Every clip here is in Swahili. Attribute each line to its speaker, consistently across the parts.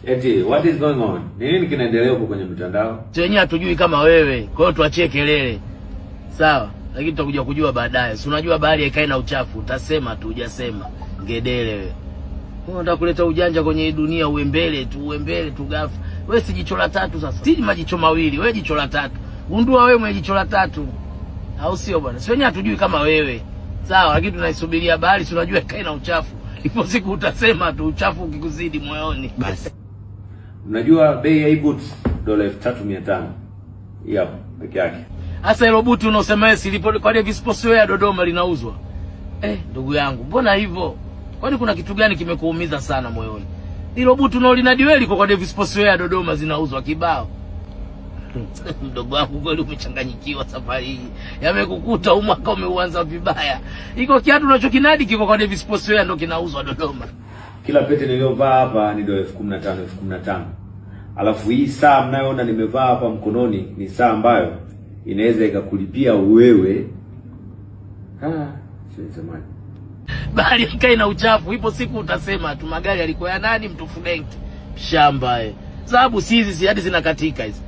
Speaker 1: Eti what is going on? Nini kinaendelea huko kwenye mitandao?
Speaker 2: Wenyewe hatujui kama wewe. Kwa hiyo tuachie kelele. Sawa? Lakini tutakuja kujua baadaye. Si unajua bahari haikae na uchafu. Utasema tu hujasema. Ngedele wewe. Wewe unataka kuleta ujanja kwenye hii dunia, uwe mbele tu gafu. Wewe si jicho la tatu sasa. Si majicho mawili, wewe jicho la tatu. Gundua wewe mwenye jicho la tatu. Au sio bwana? Si wenyewe hatujui kama wewe. Sawa, lakini tunaisubiria bahari, tunajua ikae na uchafu. Ipo siku utasema tu uchafu ukikuzidi moyoni. Basi.
Speaker 1: Unajua bei ya boots $3,500. Hapo peke yake.
Speaker 2: Sasa hilo buti unaosema wewe silipo kwa Davis Sportswear Dodoma linauzwa. Ndugu yangu, mbona hivyo? Kwani kuna kitu gani kimekuumiza sana moyoni? Hilo buti unaolinadi liko kwa Davis Sportswear Dodoma zinauzwa kibao. Mdogo wangu kweli umechanganyikiwa safari hii. Yamekukuta mwaka umeuanza vibaya. Iko kiatu unachokinadi kiko kwa Davis Sportswear ndio kinauzwa Dodoma.
Speaker 1: Kila pete niliyovaa hapa ni $15,000. Alafu hii saa mnayoona nimevaa hapa mkononi ni saa ambayo inaweza ikakulipia wewe. Sema.
Speaker 2: Bahari ikae na uchafu, ipo siku utasema tu magari yalikuwa ya nani mtufu benki. Shamba sababu hizi hadi zinakatika hizi.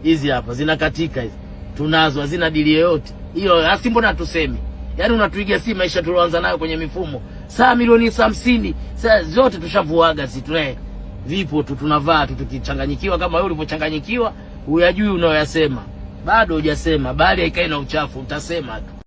Speaker 2: Hizi hapa zinakatika hizi. Tunazo hazina dili yoyote. Hiyo asi mbona tuseme. Yaani unatuigia si maisha tulioanza nayo kwenye mifumo. Saa milioni 50, saa zote tushavuaga si tunaye. Vipo tu tunavaa tu tukichanganyikiwa kama wewe ulipochanganyikiwa, huyajui unayoyasema. Bado hujasema, bali haikae na uchafu, utasema tu.